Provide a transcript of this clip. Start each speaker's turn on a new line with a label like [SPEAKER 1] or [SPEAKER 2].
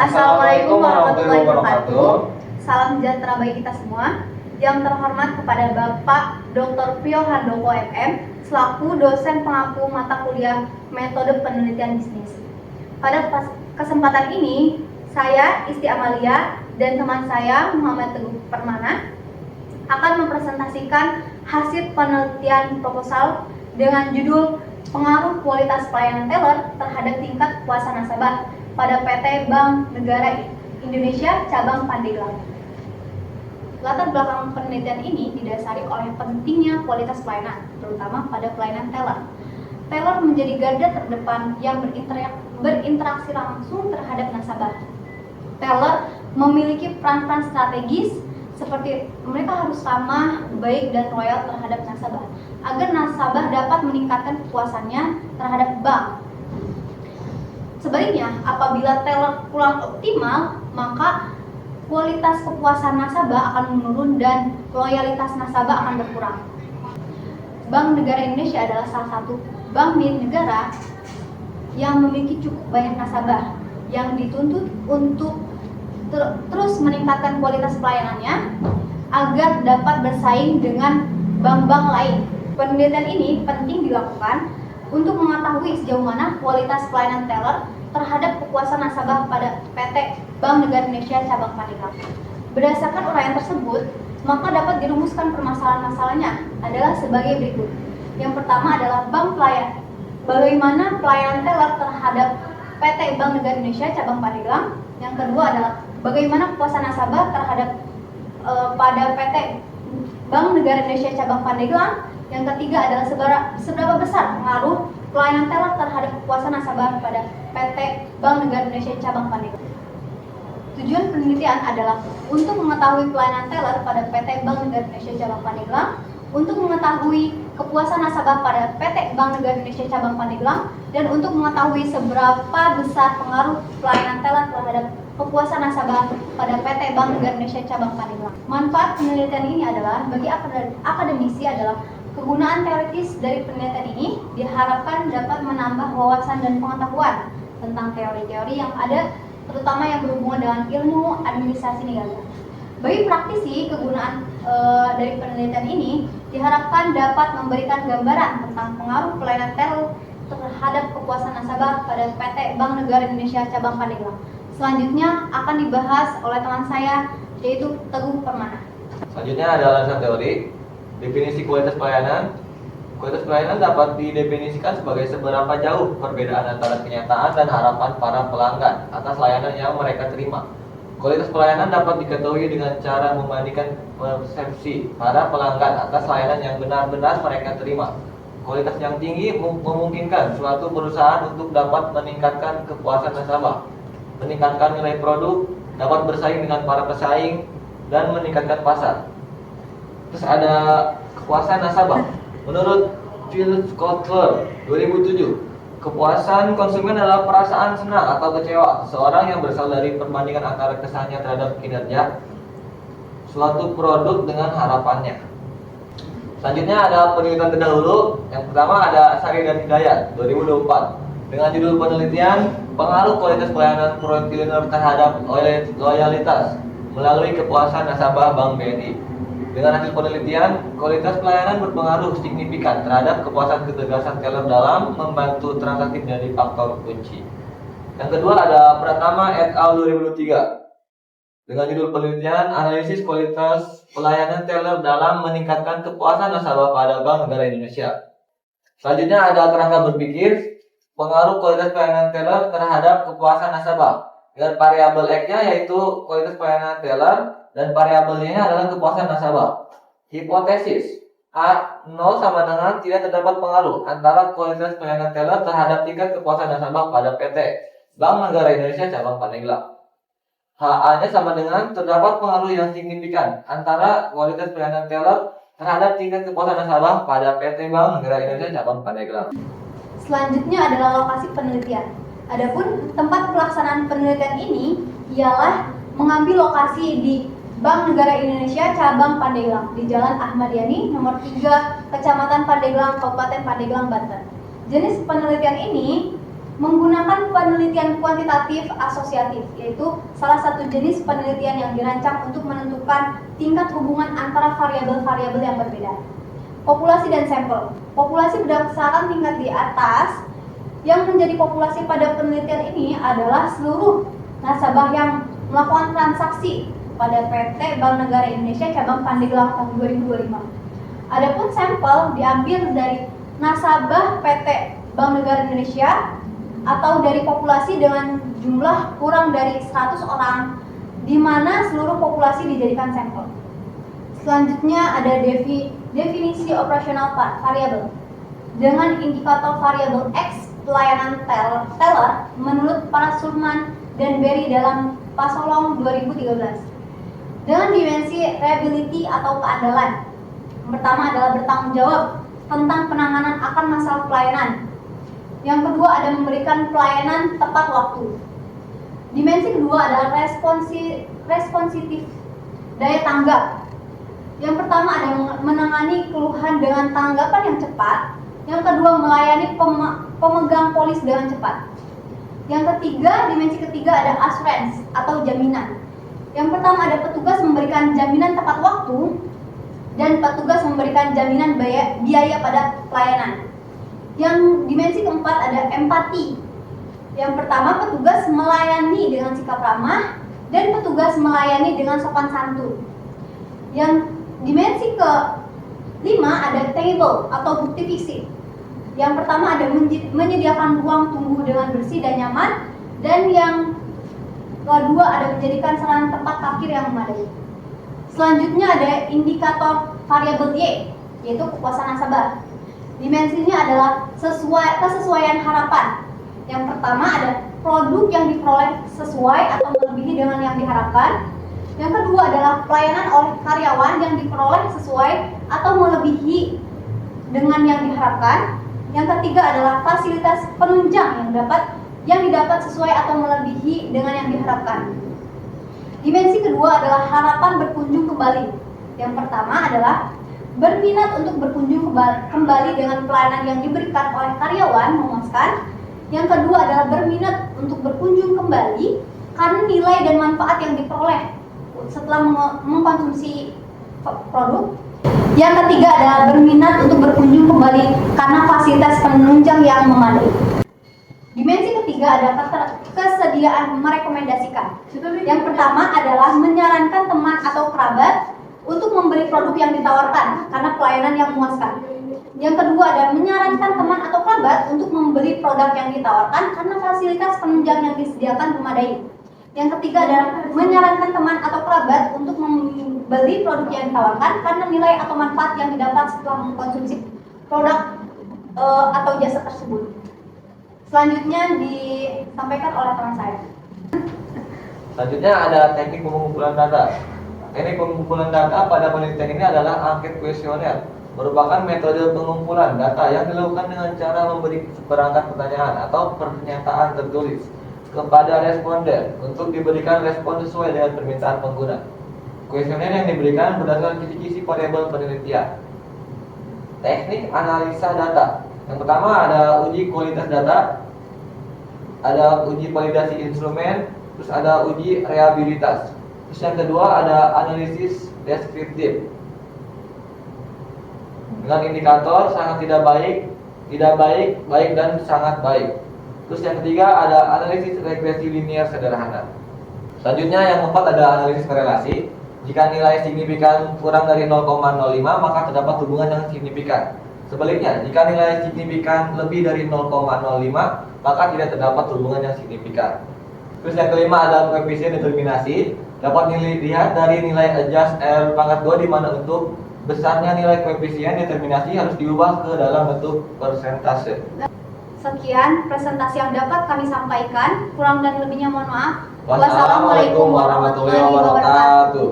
[SPEAKER 1] Assalamualaikum warahmatullahi wabarakatuh. Salam sejahtera bagi kita semua. Yang terhormat kepada Bapak Dr. Prio Handoko MM selaku dosen pengampu mata kuliah metode penelitian bisnis. Pada kesempatan ini, saya Isti Amalia dan teman saya Muhammad Teguh Permana akan mempresentasikan hasil penelitian proposal dengan judul pengaruh kualitas pelayanan teller terhadap tingkat kepuasan nasabah pada PT Bank Negara Indonesia Cabang Pandeglang. Latar belakang penelitian ini didasari oleh pentingnya kualitas pelayanan, terutama pada pelayanan teller. Teller menjadi garda terdepan yang berinteraksi langsung terhadap nasabah. Teller memiliki peran-peran strategis seperti mereka harus ramah, baik, dan loyal terhadap nasabah agar nasabah dapat meningkatkan kepuasannya terhadap bank. Sebaliknya, apabila teller kurang optimal, maka kualitas kepuasan nasabah akan menurun dan loyalitas nasabah akan berkurang. Bank Negara Indonesia adalah salah satu bank milik negara yang memiliki cukup banyak nasabah yang dituntut untuk terus meningkatkan kualitas pelayanannya agar dapat bersaing dengan bank-bank lain. Penelitian ini penting dilakukan untuk mengetahui sejauh mana kualitas pelayanan teller terhadap kepuasan nasabah pada PT Bank Negara Indonesia Cabang Pandeglang. Berdasarkan uraian tersebut, maka dapat dirumuskan permasalahan-masalahnya adalah sebagai berikut. Yang pertama adalah bagaimana pelayanan teller terhadap PT Bank Negara Indonesia Cabang Pandeglang. Yang kedua adalah bagaimana kepuasan nasabah terhadap pada PT Bank Negara Indonesia Cabang Pandeglang. Yang ketiga adalah seberapa besar pengaruh pelayanan teller terhadap kepuasan nasabah pada PT Bank Negara Indonesia Cabang Pandeglang. Tujuan penelitian adalah untuk mengetahui pelayanan teller pada PT Bank Negara Indonesia Cabang Pandeglang, untuk mengetahui kepuasan nasabah pada PT Bank Negara Indonesia Cabang Pandeglang, dan untuk mengetahui seberapa besar pengaruh pelayanan teller terhadap kepuasan nasabah pada PT Bank Negara Indonesia Cabang Pandeglang. Manfaat penelitian ini adalah bagi akademisi adalah kegunaan teoritis dari penelitian ini diharapkan dapat menambah wawasan dan pengetahuan tentang teori-teori yang ada, terutama yang berhubungan dengan ilmu administrasi negara. Bagi praktisi, kegunaan dari penelitian ini diharapkan dapat memberikan gambaran tentang pengaruh pelayanan teller terhadap kepuasan nasabah pada PT Bank Negara Indonesia Cabang Pandeglang. Selanjutnya akan dibahas oleh teman saya, yaitu Teguh Permana.
[SPEAKER 2] Selanjutnya adalah landasan teori. Definisi kualitas pelayanan. Kualitas pelayanan dapat didefinisikan sebagai seberapa jauh perbedaan antara kenyataan dan harapan para pelanggan atas layanan yang mereka terima. Kualitas pelayanan dapat diketahui dengan cara membandingkan persepsi para pelanggan atas layanan yang benar-benar mereka terima. Kualitas yang tinggi memungkinkan suatu perusahaan untuk dapat meningkatkan kepuasan nasabah, meningkatkan nilai produk, dapat bersaing dengan para pesaing, dan meningkatkan pasar. Terus ada kepuasan nasabah. Menurut Phil Kotler 2007, kepuasan konsumen adalah perasaan senang atau kecewa seseorang yang berasal dari perbandingan antara kesannya terhadap kinerja suatu produk dengan harapannya. Selanjutnya ada penelitian terdahulu. Yang pertama ada Sari dan Hidayat 2024 dengan judul penelitian pengaruh kualitas pelayanan provider terhadap loyalitas melalui kepuasan nasabah Bank BNI. Dengan hasil penelitian, kualitas pelayanan berpengaruh signifikan terhadap kepuasan ketegasan teller dalam membantu transaksi menjadi faktor kunci. Yang kedua ada Pratama et al. 2023 dengan judul penelitian analisis kualitas pelayanan teller dalam meningkatkan kepuasan nasabah pada Bank Negara Indonesia. Selanjutnya ada kerangka berpikir pengaruh kualitas pelayanan teller terhadap kepuasan nasabah dengan variabel X-nya yaitu kualitas pelayanan teller dan variabelnya adalah kepuasan nasabah. Hipotesis A0 sama dengan tidak terdapat pengaruh antara kualitas pelayanan teller terhadap tingkat kepuasan nasabah pada PT Bank Negara Indonesia Cabang Pandeglang. HA-nya sama dengan terdapat pengaruh yang signifikan antara kualitas pelayanan teller terhadap tingkat kepuasan nasabah pada PT Bank Negara Indonesia Cabang Pandeglang.
[SPEAKER 1] Selanjutnya adalah lokasi penelitian. Adapun tempat pelaksanaan penelitian ini ialah mengambil lokasi di Bank Negara Indonesia Cabang Pandeglang di Jalan Ahmad Yani nomor 3, Kecamatan Pandeglang, Kabupaten Pandeglang, Banten. Jenis penelitian ini menggunakan penelitian kuantitatif asosiatif, yaitu salah satu jenis penelitian yang dirancang untuk menentukan tingkat hubungan antara variabel-variabel yang berbeda. Populasi dan sampel. Populasi berdasarkan tingkat di atas. Yang menjadi populasi pada penelitian ini adalah seluruh nasabah yang melakukan transaksi pada PT Bank Negara Indonesia cabang Pandeglang tahun 2025. Adapun sampel diambil dari nasabah PT Bank Negara Indonesia atau dari populasi dengan jumlah kurang dari 100 orang, di mana seluruh populasi dijadikan sampel. Selanjutnya ada definisi operasional variabel. Dengan indikator variabel X pelayanan teller menurut Parasulman dan Berry dalam Pasolong 2013. Dengan dimensi reliability atau keandalan. Yang pertama adalah bertanggung jawab tentang penanganan akan masalah pelayanan. Yang kedua ada memberikan pelayanan tepat waktu. Dimensi kedua adalah responsif daya tanggap. Yang pertama ada menangani keluhan dengan tanggapan yang cepat. Yang kedua melayani pemegang polis dengan cepat. Yang ketiga, dimensi ketiga ada assurance atau jaminan. Yang pertama ada petugas memberikan jaminan tepat waktu dan petugas memberikan jaminan biaya pada pelayanan. Yang dimensi keempat ada empati. Yang pertama petugas melayani dengan sikap ramah dan petugas melayani dengan sopan santun. Yang dimensi kelima ada table atau bukti fisik. Yang pertama ada menyediakan ruang tunggu dengan bersih dan nyaman, dan yang kedua ada menjadikan sarana tempat parkir yang memadai. Selanjutnya ada indikator variabel Y, yaitu kepuasan nasabah. Dimensinya adalah kesesuaian harapan. Yang pertama ada produk yang diperoleh sesuai atau melebihi dengan yang diharapkan. Yang kedua adalah pelayanan oleh karyawan yang diperoleh sesuai atau melebihi dengan yang diharapkan. Yang ketiga adalah fasilitas penunjang yang didapat sesuai atau melebihi dengan yang diharapkan. Dimensi kedua adalah harapan berkunjung kembali. Yang pertama adalah berminat untuk berkunjung kembali dengan pelayanan yang diberikan oleh karyawan memuaskan. Yang kedua adalah berminat untuk berkunjung kembali karena nilai dan manfaat yang diperoleh setelah mengkonsumsi produk. Yang ketiga adalah berminat untuk berkunjung kembali karena fasilitas penunjang yang memadai. Dimensi ketiga ada kesediaan merekomendasikan. Yang pertama adalah menyarankan teman atau kerabat untuk membeli produk yang ditawarkan karena pelayanan yang memuaskan. Yang kedua adalah menyarankan teman atau kerabat untuk membeli produk yang ditawarkan karena fasilitas penunjang yang disediakan memadai. Yang ketiga adalah menyarankan teman atau kerabat untuk membeli produk yang ditawarkan karena nilai atau manfaat yang didapat setelah mengkonsumsi produk atau jasa tersebut. Selanjutnya disampaikan oleh teman saya.
[SPEAKER 2] Selanjutnya ada teknik pengumpulan data. Teknik pengumpulan data pada penelitian ini adalah angket kuesioner, merupakan metode pengumpulan data yang dilakukan dengan cara memberi perangkat pertanyaan atau pernyataan tertulis kepada responden untuk diberikan respon sesuai dengan permintaan pengguna. Kuesioner yang diberikan berdasarkan kisi-kisi variabel penelitian. Teknik analisa data. Yang pertama ada uji kualitas data, ada uji validasi instrumen, terus ada uji reliabilitas. Terus yang kedua ada analisis deskriptif dengan indikator sangat tidak baik, baik dan sangat baik. Terus yang ketiga ada analisis regresi linear sederhana. Selanjutnya yang keempat ada analisis korelasi. Jika nilai signifikan kurang dari 0,05 maka terdapat hubungan yang signifikan. Sebaliknya, jika nilai signifikan lebih dari 0,05 maka tidak terdapat hubungan yang signifikan. Terus yang kelima ada koefisien determinasi. Dapat dilihat dari nilai adjust R pangkat 2 di mana untuk besarnya nilai koefisien determinasi harus diubah ke dalam bentuk persentase.
[SPEAKER 1] Sekian presentasi yang dapat kami sampaikan. Kurang dan lebihnya mohon maaf.
[SPEAKER 2] Wassalamualaikum warahmatullahi wabarakatuh.